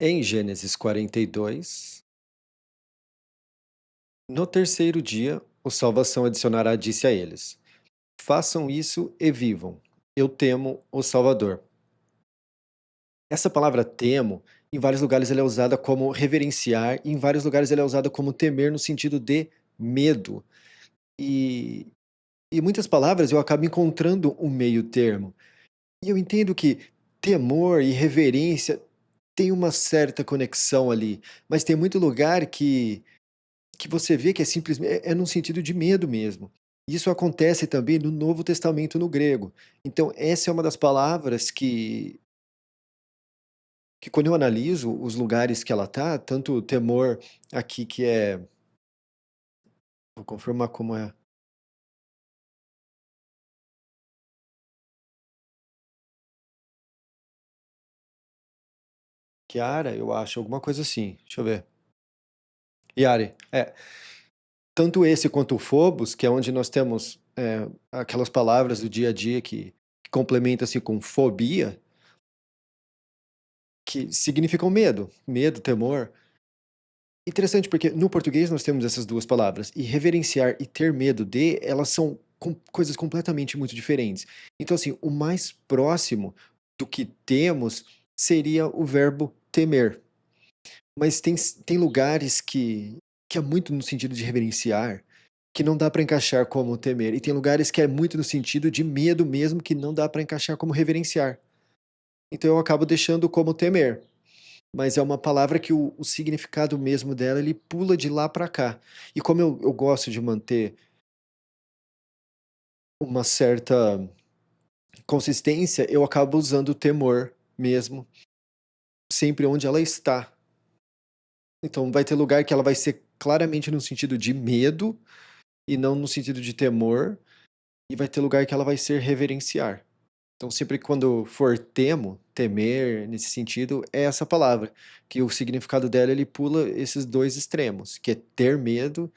Em Gênesis 42, no terceiro dia, o Salvação adicionará disse a eles: Façam isso e vivam. Eu temo o Salvador. Essa palavra temo, em vários lugares ela é usada como reverenciar, e em vários lugares ela é usada como temer no sentido de medo. E, e muitas palavras eu acabo encontrando um meio termo. E eu entendo que temor e reverência tem uma certa conexão ali, mas tem muito lugar que você vê que é simplesmente é num sentido de medo mesmo. Isso acontece também no Novo Testamento no grego. Então essa é uma das palavras que quando eu analiso os lugares que ela tá, tanto o temor aqui que é vou confirmar como é. Chiara, eu acho, alguma coisa assim, deixa eu ver. Yari, é. Tanto esse quanto o phobos, que é onde nós temos, aquelas palavras do dia a dia que complementa-se com fobia, que significam medo, medo, temor. Interessante, porque no português nós temos essas 2 palavras, e reverenciar e ter medo de, elas são coisas completamente muito diferentes. Então, assim, o mais próximo do que temos seria o verbo temer. Mas tem lugares que é muito no sentido de reverenciar, que não dá para encaixar como temer, e tem lugares que é muito no sentido de medo mesmo, que não dá para encaixar como reverenciar. Então eu acabo deixando como temer. Mas é uma palavra que o significado mesmo dela, ele pula de lá para cá. E como eu gosto de manter uma certa consistência, eu acabo usando o temor mesmo, sempre onde ela está. Então vai ter lugar que ela vai ser claramente no sentido de medo e não no sentido de temor, e vai ter lugar que ela vai ser reverenciar. Então sempre quando for temo, temer, nesse sentido, é essa palavra, que o significado dela ele pula esses 2 extremos, que é ter medo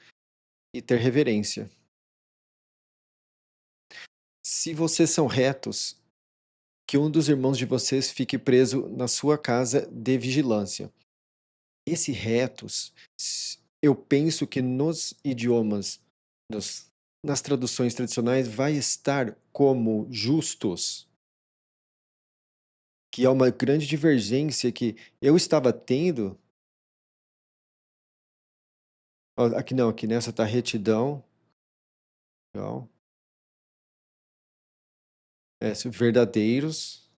e ter reverência. Se vocês são retos, que um dos irmãos de vocês fique preso na sua casa de vigilância. Esse retos, eu penso que nos idiomas, nos, nas traduções tradicionais, vai estar como justos, que é uma grande divergência que eu estava tendo. Ó, aqui não, aqui nessa está retidão, legal, verdadeiros,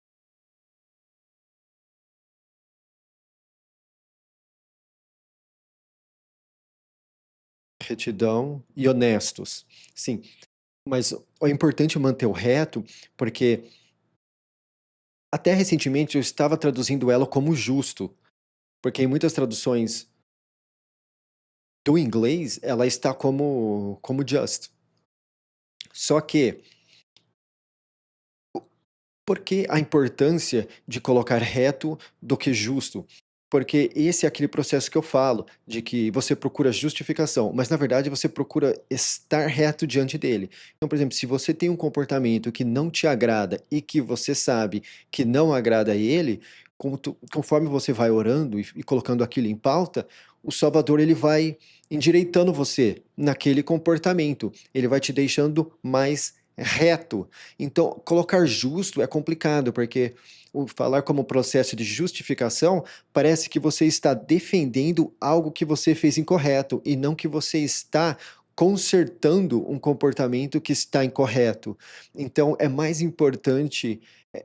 retidão e honestos. Sim, mas é importante manter o reto, porque até recentemente eu estava traduzindo ela como justo, porque em muitas traduções do inglês ela está como just. Só que, por que a importância de colocar reto do que justo? Porque esse é aquele processo que eu falo, de que você procura justificação, mas na verdade você procura estar reto diante dele. Então, por exemplo, se você tem um comportamento que não te agrada e que você sabe que não agrada a ele, conforme você vai orando e colocando aquilo em pauta, o Salvador ele vai endireitando você naquele comportamento, ele vai te deixando mais reto. Então, colocar justo é complicado, porque o falar como processo de justificação parece que você está defendendo algo que você fez incorreto e não que você está consertando um comportamento que está incorreto. Então, é mais importante.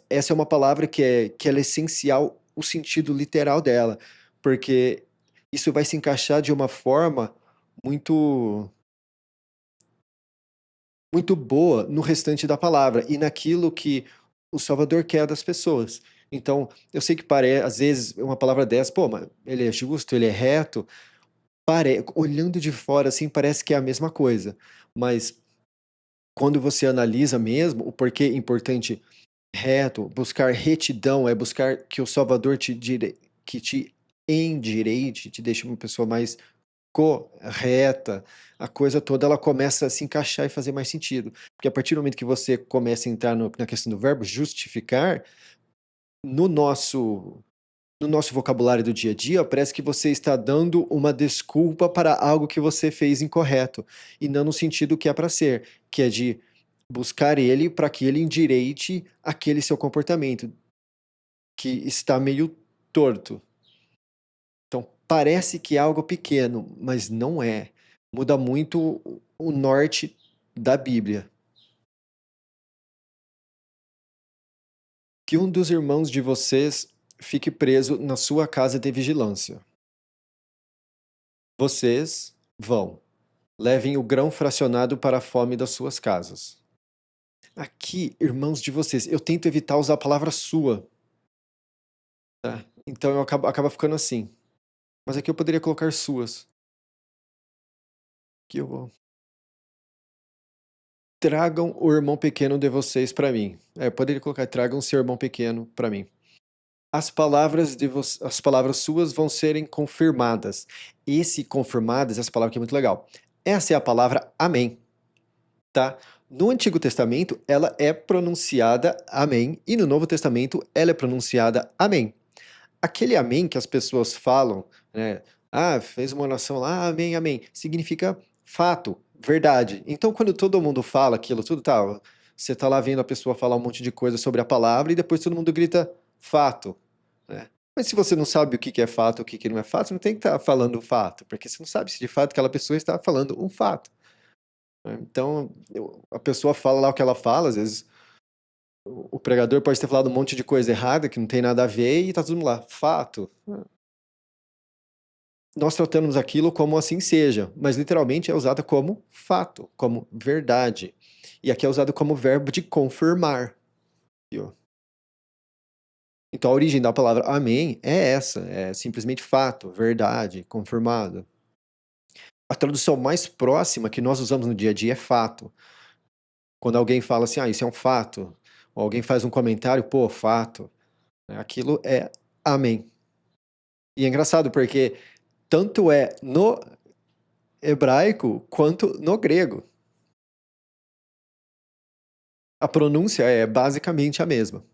Essa é uma palavra que ela é essencial, o sentido literal dela, porque isso vai se encaixar de uma forma muito muito boa no restante da palavra e naquilo que o Salvador quer das pessoas. Então, eu sei que às vezes uma palavra dessa, pô, mas ele é justo, ele é reto, olhando de fora assim parece que é a mesma coisa, mas quando você analisa mesmo o porquê é importante reto, buscar retidão, é buscar que o Salvador que te endireite, te deixe uma pessoa mais correta, a coisa toda ela começa a se encaixar e fazer mais sentido. Porque a partir do momento que você começa a entrar na questão do verbo justificar, no nosso, no nosso vocabulário do dia a dia, parece que você está dando uma desculpa para algo que você fez incorreto, e não no sentido que é para ser, que é de buscar ele para que ele endireite aquele seu comportamento, que está meio torto. Então, parece que é algo pequeno, mas não é. Muda muito o norte da Bíblia. Que um dos irmãos de vocês fique preso na sua casa de vigilância. Vocês vão, levem o grão fracionado para a fome das suas casas. Aqui, irmãos de vocês, eu tento evitar usar a palavra sua, tá? Então eu acaba ficando assim. Mas aqui eu poderia colocar suas. Que eu vou. Tragam o irmão pequeno de vocês para mim. Eu poderia colocar tragam seu irmão pequeno para mim. As palavras suas vão serem confirmadas. Esse confirmadas, essa palavra aqui é muito legal. Essa é a palavra amém, tá? No Antigo Testamento, ela é pronunciada amém, e no Novo Testamento, ela é pronunciada amém. Aquele amém que as pessoas falam, né? Ah, fez uma oração lá, amém, amém. Significa fato, verdade. Então, quando todo mundo fala aquilo, tudo tá. Você tá lá vendo a pessoa falar um monte de coisa sobre a palavra e depois todo mundo grita fato, né? Mas se você não sabe o que é fato, o que não é fato, você não tem que estar falando fato, porque você não sabe se de fato aquela pessoa está falando um fato, né? Então, a pessoa fala lá o que ela fala, às vezes o pregador pode ter falado um monte de coisa errada que não tem nada a ver e tá tudo mundo lá, fato. Nós tratamos aquilo como assim seja, mas literalmente é usada como fato, como verdade. E aqui é usado como verbo de confirmar. Então a origem da palavra amém é essa, é simplesmente fato, verdade, confirmado. A tradução mais próxima que nós usamos no dia a dia é fato. Quando alguém fala assim, ah, isso é um fato, ou alguém faz um comentário, pô, fato, né, aquilo é amém. E é engraçado porque tanto é no hebraico quanto no grego. A pronúncia é basicamente a mesma,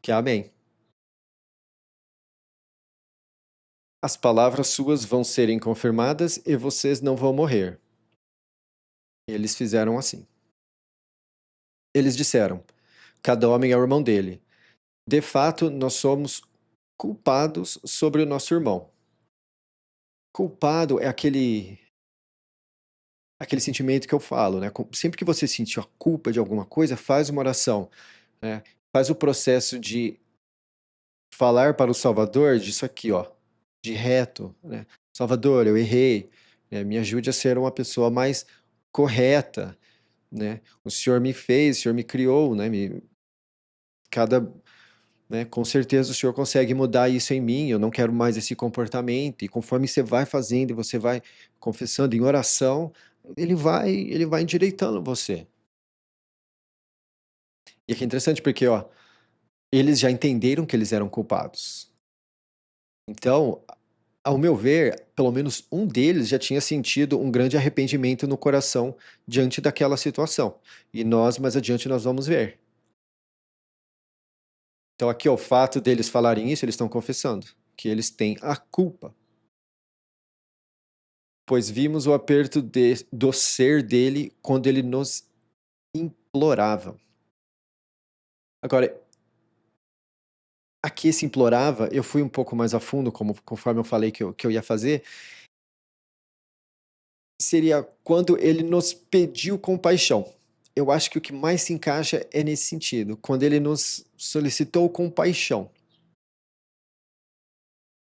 que é amém. As palavras suas vão serem confirmadas e vocês não vão morrer. Eles fizeram assim. Eles disseram: cada homem é o irmão dele. De fato, nós somos culpados sobre o nosso irmão. Culpado é aquele sentimento que eu falo, né? Sempre que você sentir a culpa de alguma coisa, faz uma oração, né? Faz o processo de falar para o Salvador disso aqui, ó, de reto, né? Salvador, eu errei, né? Me ajude a ser uma pessoa mais correta, né? O Senhor me fez, o Senhor me criou, né? Cada, né? Com certeza o Senhor consegue mudar isso em mim. Eu não quero mais esse comportamento. E conforme você vai fazendo e você vai confessando em oração, ele vai endireitando você. E aqui é interessante porque, ó, eles já entenderam que eles eram culpados. Então, ao meu ver, pelo menos um deles já tinha sentido um grande arrependimento no coração diante daquela situação. E nós, mais adiante, nós vamos ver. Então, aqui, ó, o fato deles falarem isso, eles estão confessando que eles têm a culpa. Pois vimos o aperto do ser dele quando ele nos implorava. Agora, aqui esse implorava, eu fui um pouco mais a fundo, conforme eu falei que eu ia fazer, seria quando ele nos pediu compaixão. Eu acho que o que mais se encaixa é nesse sentido, quando ele nos solicitou compaixão.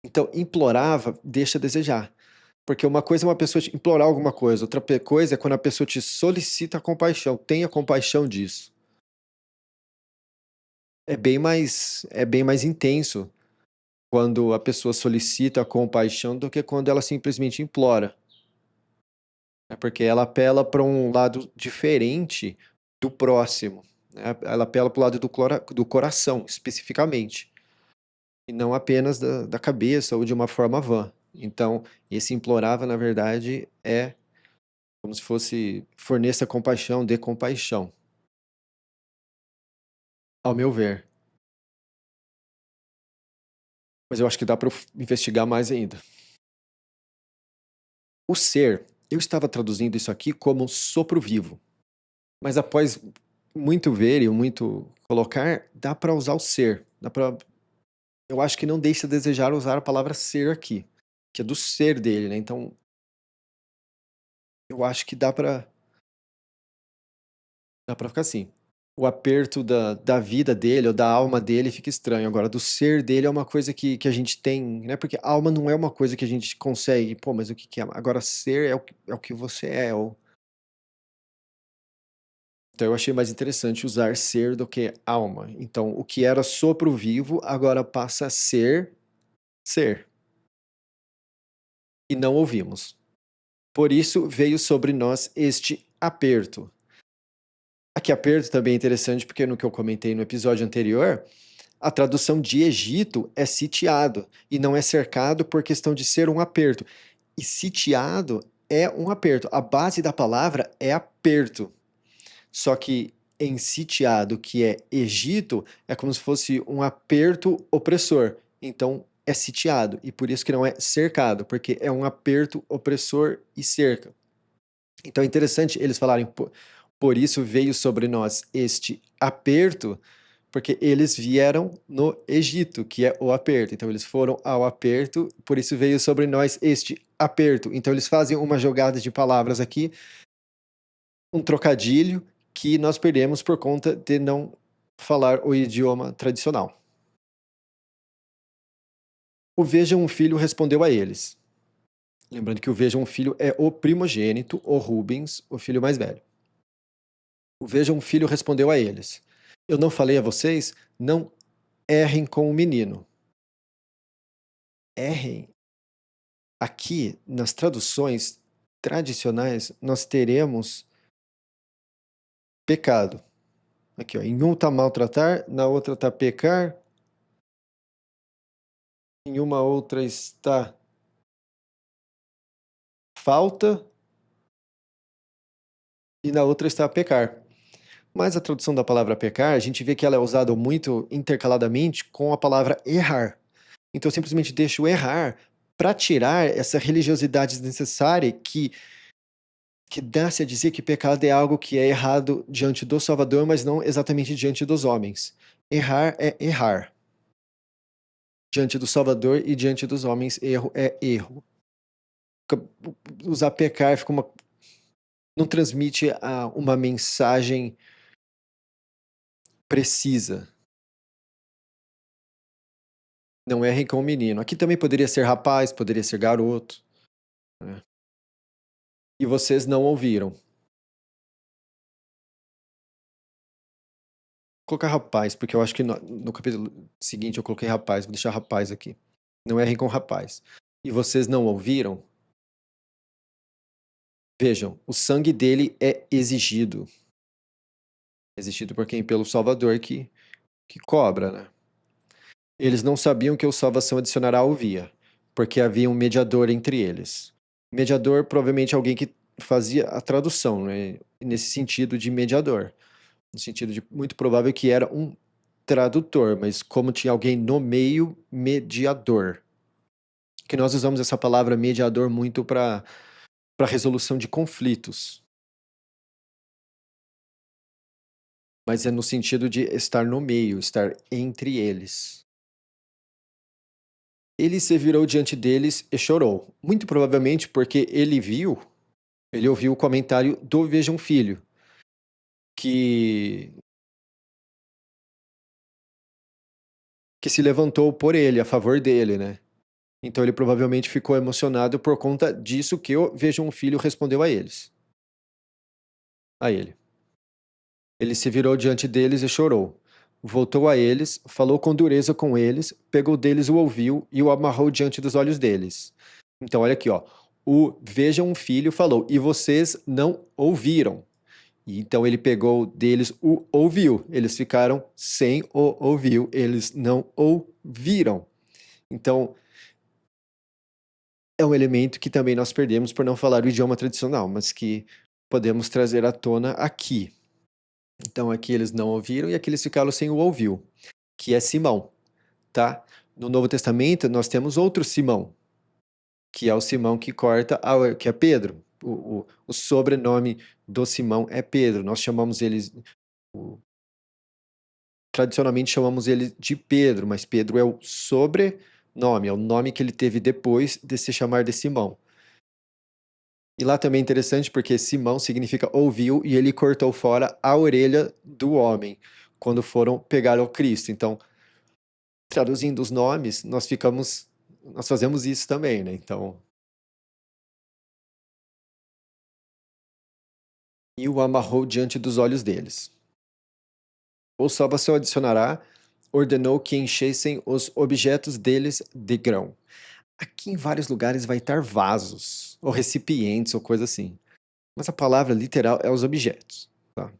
Então, implorava deixa a desejar. Porque uma coisa é uma pessoa te implorar alguma coisa, outra coisa é quando a pessoa te solicita compaixão, tenha compaixão disso. É bem mais intenso quando a pessoa solicita compaixão do que quando ela simplesmente implora. É porque ela apela para um lado diferente do próximo, né? Ela apela para o lado do coração, especificamente, e não apenas da cabeça ou de uma forma vã. Então, esse implorava, na verdade, é como se fosse forneça compaixão, dê compaixão, ao meu ver. mas eu acho que dá para investigar mais ainda. O ser, eu estava traduzindo isso aqui como sopro vivo, mas após muito ver e muito colocar, dá para usar o ser. Eu acho que não deixa a desejar usar a palavra ser aqui, que é do ser dele, né? Então, eu acho que dá para ficar assim. O aperto da vida dele ou da alma dele fica estranho. Agora, do ser dele é uma coisa que a gente tem, né? Porque alma não é uma coisa que a gente consegue. Pô, mas o que que é? Agora, ser é o que você é. Então, eu achei mais interessante usar ser do que alma. Então, o que era sopro vivo agora passa a ser. E não ouvimos. Por isso veio sobre nós este aperto. Aqui, aperto também é interessante porque no que eu comentei no episódio anterior, a tradução de Egito é sitiado e não é cercado por questão de ser um aperto. E sitiado é um aperto. A base da palavra é aperto. Só que em sitiado, que é Egito, é como se fosse um aperto opressor. Então é sitiado. E por isso que não é cercado, porque é um aperto opressor e cerca. Então é interessante eles falarem, por isso veio sobre nós este aperto, porque eles vieram no Egito, que é o aperto. Então eles foram ao aperto, por isso veio sobre nós este aperto. Então eles fazem uma jogada de palavras aqui, um trocadilho que nós perdemos por conta de não falar o idioma tradicional. O Vejam um Filho respondeu a eles. Lembrando que o Vejam um Filho é o primogênito, o Rubens, o filho mais velho. O Vejam um Filho respondeu a eles. Eu não falei a vocês, não errem com o menino. Errem. Aqui, nas traduções tradicionais, nós teremos pecado. Aqui, ó, em um está maltratar, na outra está pecar, em uma outra está falta e na outra está pecar. Mas a tradução da palavra pecar, a gente vê que ela é usada muito intercaladamente com a palavra errar. Então eu simplesmente deixo errar para tirar essa religiosidade desnecessária que dá-se a dizer que pecado é algo que é errado diante do Salvador, mas não exatamente diante dos homens. Errar é errar. Diante do Salvador e diante dos homens, erro é erro. Usar pecar fica não transmite uma mensagem precisa. Não errem com o menino. Aqui também poderia ser rapaz, poderia ser garoto. Né? E vocês não ouviram. Vou colocar rapaz, porque eu acho que no capítulo seguinte eu coloquei rapaz. Vou deixar rapaz aqui. Não errem com rapaz. E vocês não ouviram? Vejam, o sangue dele é exigido. Exigido por quem? Pelo Salvador que cobra, né? Eles não sabiam que o salvação adicionará ouvia, porque havia um mediador entre eles. Mediador, provavelmente alguém que fazia a tradução, né? Nesse sentido de mediador. No sentido de muito provável que era um tradutor, mas como tinha alguém no meio, mediador. Que nós usamos essa palavra mediador muito para resolução de conflitos. Mas é no sentido de estar no meio, estar entre eles. Ele se virou diante deles e chorou. Muito provavelmente porque ele ouviu o comentário do Vejam Filho, que, que se levantou por ele, a favor dele, né? Então ele provavelmente ficou emocionado por conta disso que o Vejam Filho respondeu a eles. A ele. Ele se virou diante deles e chorou. Voltou a eles, falou com dureza com eles, pegou deles o ouviu e o amarrou diante dos olhos deles. Então, olha aqui, ó. O Vejam um Filho falou, e vocês não ouviram. E então ele pegou deles o ouviu. Eles ficaram sem o ouviu. Eles não ouviram. Então, é um elemento que também nós perdemos por não falar o idioma tradicional, mas que podemos trazer à tona aqui. Então aqui eles não ouviram e aqui eles ficaram sem o ouviu, que é Simão, tá? No Novo Testamento, nós temos outro Simão, que é o Simão que corta, que é Pedro. O sobrenome do Simão é Pedro. Nós chamamos eles, tradicionalmente chamamos ele de Pedro, mas Pedro é o sobrenome, é o nome que ele teve depois de se chamar de Simão. E lá também é interessante porque Simão significa ouviu e ele cortou fora a orelha do homem quando foram pegar o Cristo. Então, traduzindo os nomes, nós fazemos isso também, né? Então, e o amarrou diante dos olhos deles. O salvação adicionará, ordenou que enchessem os objetos deles de grão. Aqui em vários lugares vai estar vasos, ou recipientes, ou coisa assim. Mas a palavra literal é os objetos. Tá?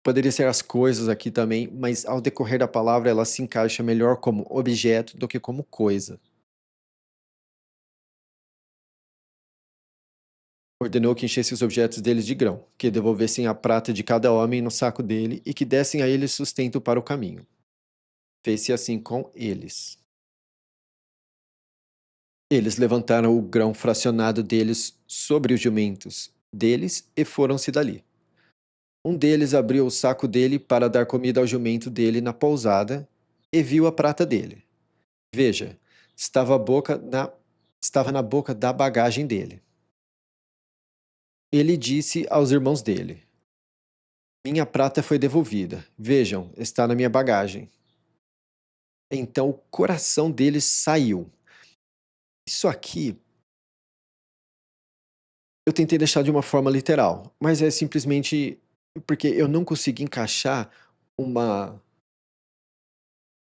Poderia ser as coisas aqui também, mas ao decorrer da palavra ela se encaixa melhor como objeto do que como coisa. Ordenou que enchesse os objetos deles de grão, que devolvessem a prata de cada homem no saco dele e que dessem a ele sustento para o caminho. Fez-se assim com eles. Eles levantaram o grão fracionado deles sobre os jumentos deles e foram-se dali. Um deles abriu o saco dele para dar comida ao jumento dele na pousada e viu a prata dele. Veja, estava na boca da bagagem dele. Ele disse aos irmãos dele: Minha prata foi devolvida. Vejam, está na minha bagagem. Então o coração deles saiu. Isso aqui eu tentei deixar de uma forma literal, mas é simplesmente porque eu não consegui encaixar uma,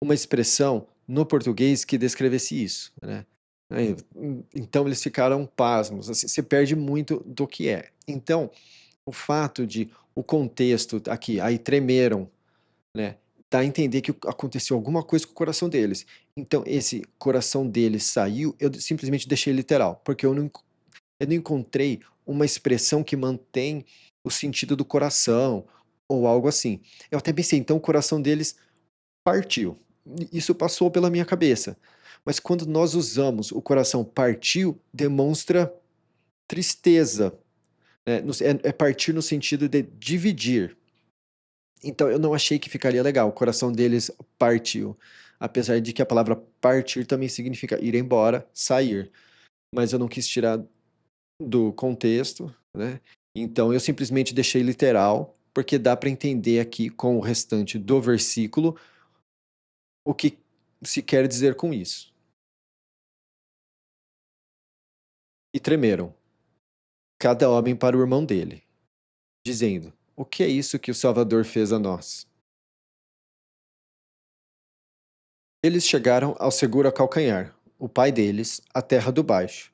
uma expressão no português que descrevesse isso, né? Então eles ficaram pasmos, assim, você perde muito do que é. Então, o fato de o contexto aqui, aí tremeram, né? Dá a entender que aconteceu alguma coisa com o coração deles. Então, esse coração deles saiu, eu simplesmente deixei literal, porque eu não encontrei uma expressão que mantém o sentido do coração, ou algo assim. Eu até pensei, então o coração deles partiu. Isso passou pela minha cabeça. Mas quando nós usamos o coração partiu, demonstra tristeza. Né? É partir no sentido de dividir. Então eu não achei que ficaria legal. O coração deles partiu. Apesar de que a palavra partir também significa ir embora, sair. Mas eu não quis tirar do contexto, né? Então eu simplesmente deixei literal, porque dá para entender aqui com o restante do versículo o que se quer dizer com isso. E tremeram, cada homem para o irmão dele, dizendo: O que é isso que o Salvador fez a nós? Eles chegaram ao seguro calcanhar, o pai deles, a terra do baixo,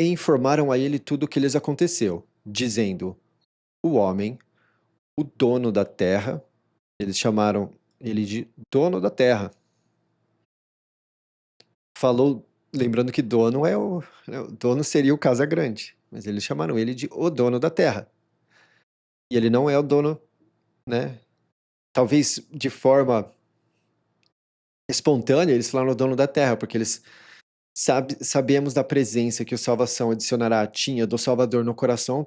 e informaram a ele tudo o que lhes aconteceu, dizendo: O homem, o dono da terra, eles chamaram ele de dono da terra. Falou, lembrando que dono o dono seria o Casa Grande, mas eles chamaram ele de o dono da terra. E ele não é o dono, né? Talvez de forma espontânea, eles falaram o dono da terra, porque eles sabemos da presença que o Salvação adicionará tinha do Salvador no coração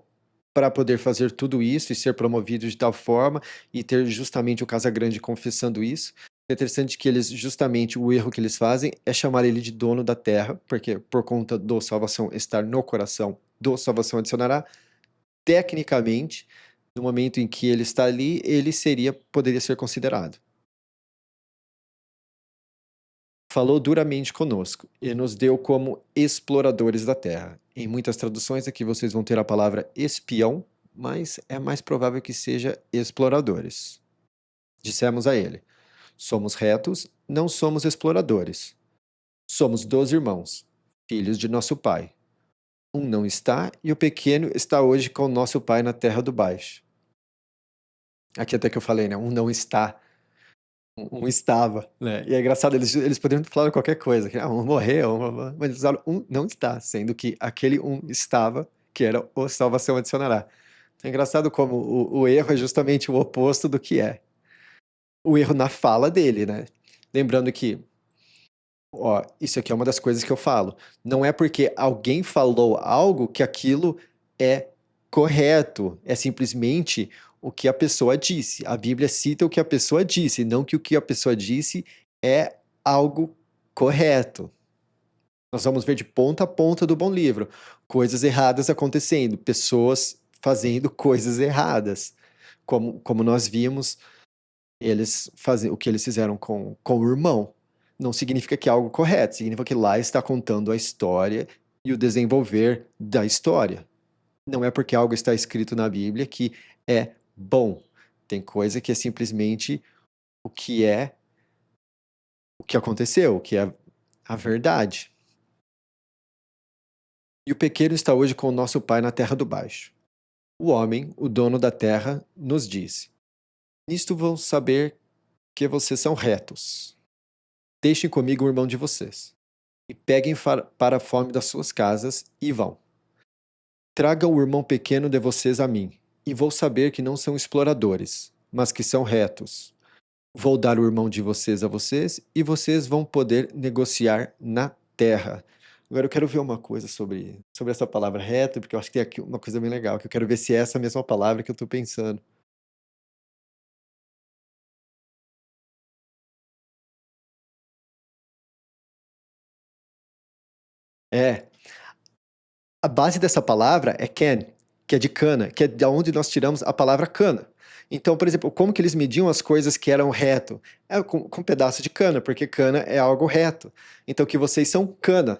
para poder fazer tudo isso e ser promovido de tal forma e ter justamente o Casa Grande confessando isso. É interessante que eles, justamente o erro que eles fazem é chamar ele de dono da terra, porque por conta do Salvação estar no coração do Salvação adicionará, tecnicamente, no momento em que ele está ali, ele poderia ser considerado. Falou duramente conosco e nos deu como exploradores da terra. Em muitas traduções aqui vocês vão ter a palavra espião, mas é mais provável que seja exploradores. Dissemos a ele: Somos retos, não somos exploradores. Somos 12 irmãos, filhos de nosso pai. Um não está e o pequeno está hoje com nosso pai na terra do baixo. Aqui até que eu falei, né? Um não está. Um estava, né? E é engraçado, eles poderiam falar qualquer coisa, que um morreu, mas eles falaram um não está, sendo que aquele um estava, que era o salvação adicionará. É engraçado como o erro é justamente o oposto do que é. O erro na fala dele, né? Lembrando que, ó, isso aqui é uma das coisas que eu falo. Não é porque alguém falou algo que aquilo é correto. É simplesmente o que a pessoa disse. A Bíblia cita o que a pessoa disse, não que o que a pessoa disse é algo correto. Nós vamos ver de ponta a ponta do bom livro coisas erradas acontecendo, pessoas fazendo coisas erradas. Como nós vimos, eles fazem o que eles fizeram com o irmão. Não significa que é algo correto, significa que lá está contando a história e o desenvolver da história. Não é porque algo está escrito na Bíblia que é bom. Tem coisa que é simplesmente o que é o que aconteceu, o que é a verdade. E o pequeno está hoje com o nosso pai na terra do baixo. O homem, o dono da terra, nos disse: Nisto vão saber que vocês são retos. Deixem comigo o irmão de vocês, e peguem para a fome das suas casas e vão. Tragam o irmão pequeno de vocês a mim, e vou saber que não são exploradores, mas que são retos. Vou dar o irmão de vocês a vocês, e vocês vão poder negociar na terra. Agora eu quero ver uma coisa sobre essa palavra reto, porque eu acho que tem aqui uma coisa bem legal, que eu quero ver se é essa mesma palavra que eu estou pensando. É, a base dessa palavra é can, que é de cana, que é de onde nós tiramos a palavra cana. Então, por exemplo, como que eles mediam as coisas que eram reto? É com um pedaço de cana, porque cana é algo reto. Então, que vocês são cana.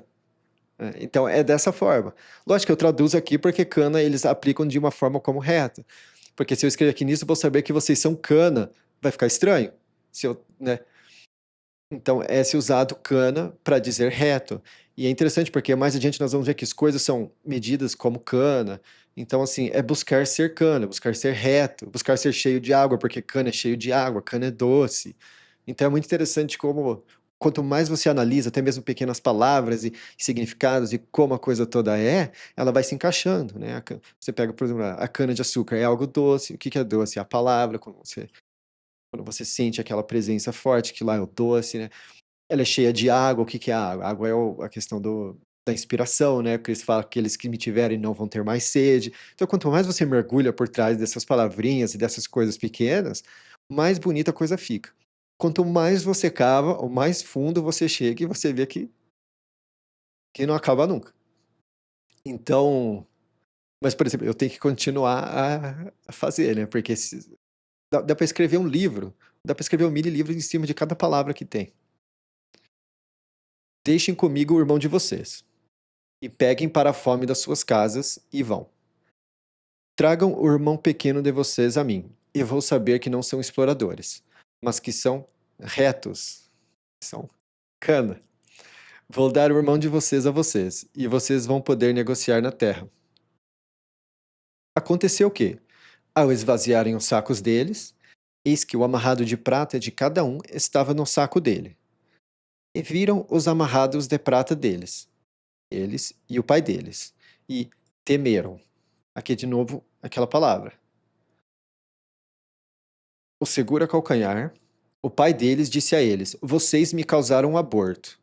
Então, é dessa forma. Lógico que eu traduzo aqui porque cana eles aplicam de uma forma como reto. Porque se eu escrever aqui nisso, eu vou saber que vocês são cana. Vai ficar estranho. Se eu, né? Então, é se usado cana para dizer reto. E é interessante porque mais adiante nós vamos ver que as coisas são medidas como cana. Então, assim, é buscar ser cana, buscar ser reto, buscar ser cheio de água, porque cana é cheio de água, cana é doce. Então, é muito interessante como, quanto mais você analisa, até mesmo pequenas palavras e significados e como a coisa toda é, ela vai se encaixando, né? Você pega, por exemplo, a cana de açúcar, é algo doce. O que que é doce? É a palavra, quando você sente aquela presença forte, que lá é o doce, né? Ela é cheia de água. O que que é água? Água é a questão da inspiração, né? Cristo fala que aqueles que me tiverem não vão ter mais sede. Então, quanto mais você mergulha por trás dessas palavrinhas e dessas coisas pequenas, mais bonita a coisa fica. Quanto mais você cava, o mais fundo você chega e você vê que não acaba nunca. Então, mas, por exemplo, eu tenho que continuar a fazer, né? Porque dá para escrever um livro, dá para escrever um mini livro em cima de cada palavra que tem. Deixem comigo o irmão de vocês, e peguem para a fome das suas casas e vão. Tragam o irmão pequeno de vocês a mim, e vou saber que não são exploradores, mas que são retos, são cana. Vou dar o irmão de vocês a vocês, e vocês vão poder negociar na terra. Aconteceu o quê? Ao esvaziarem os sacos deles, eis que o amarrado de prata de cada um estava no saco dele. E viram os amarrados de prata deles, eles e o pai deles, e temeram. Aqui de novo aquela palavra. O segura-calcanhar, o pai deles disse a eles: Vocês me causaram um aborto.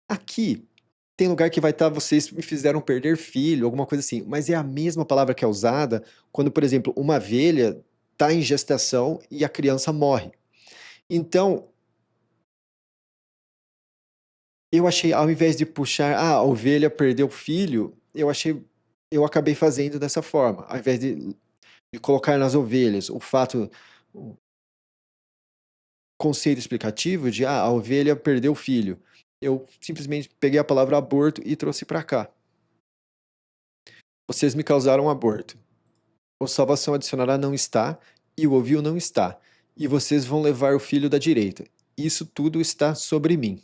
Aqui tem lugar que vai estar: Vocês me fizeram perder filho, alguma coisa assim. Mas é a mesma palavra que é usada quando, por exemplo, uma ovelha está em gestação e a criança morre. Então, eu achei, ao invés de puxar, a ovelha perdeu o filho, eu acabei fazendo dessa forma. Ao invés de colocar nas ovelhas o fato, o conceito explicativo de a ovelha perdeu o filho. Eu simplesmente peguei a palavra aborto e trouxe para cá. Vocês me causaram um aborto. O salvação adicionará não está, e o ouviu não está. E vocês vão levar o filho da direita. Isso tudo está sobre mim.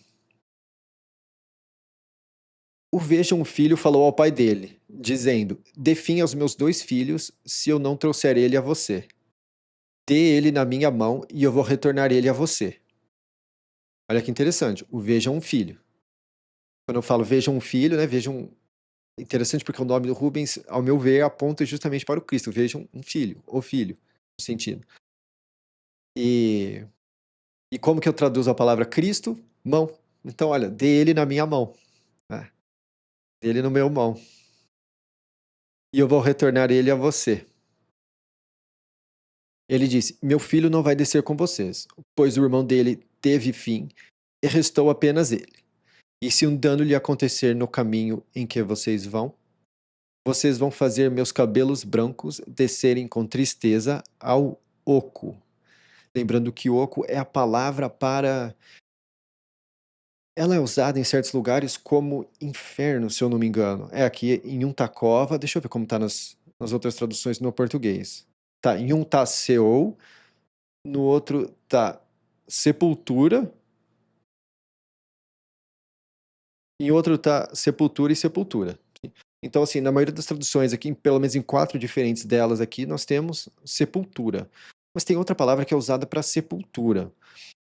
O vejam o filho falou ao pai dele, dizendo: Definha os meus dois filhos, se eu não trouxer ele a você. Dê ele na minha mão, e eu vou retornar ele a você. Olha que interessante, o vejam um filho. Quando eu falo vejam um filho, né, vejam. Interessante porque o nome do Rubens, ao meu ver, aponta justamente para o Cristo. Vejam um filho, o filho, no sentido. E E como que eu traduzo a palavra Cristo? Mão. Então, olha, dê ele na minha mão, né? Dê ele no meu mão. E eu vou retornar ele a você. Ele disse: Meu filho não vai descer com vocês, pois o irmão dele teve fim e restou apenas ele. E se um dano lhe acontecer no caminho em que vocês vão fazer meus cabelos brancos descerem com tristeza ao oco. Lembrando que oco é a palavra para. Ela é usada em certos lugares como inferno, se eu não me engano. É aqui em um tá cova, deixa eu ver como tá nas outras traduções no português. Tá, em um tá Seol, no outro tá sepultura, em outro tá sepultura e sepultura. Então, assim, na maioria das traduções aqui, pelo menos em 4 diferentes delas aqui, nós temos sepultura. Mas tem outra palavra que é usada para sepultura.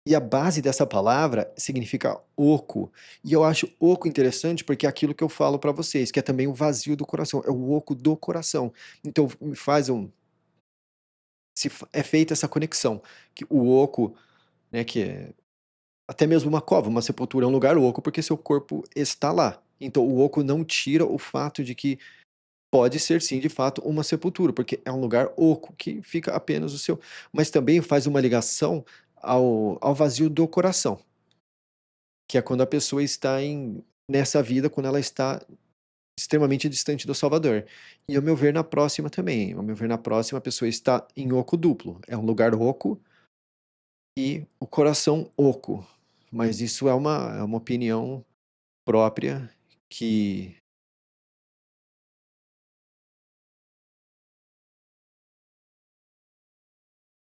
E a base dessa palavra significa oco. E eu acho oco interessante porque é aquilo que eu falo para vocês, que é também o vazio do coração, é o oco do coração. Então, me faz um. É feita essa conexão, que o oco, né, que é até mesmo uma cova, uma sepultura é um lugar oco porque seu corpo está lá. Então, o oco não tira o fato de que pode ser sim, de fato, uma sepultura, porque é um lugar oco que fica apenas o seu. Mas também faz uma ligação ao vazio do coração, que é quando a pessoa está nessa vida, quando ela está extremamente distante do Salvador. E ao meu ver, na próxima também. Ao meu ver, na próxima, a pessoa está em oco duplo. É um lugar oco e o coração oco. Mas isso é uma opinião própria que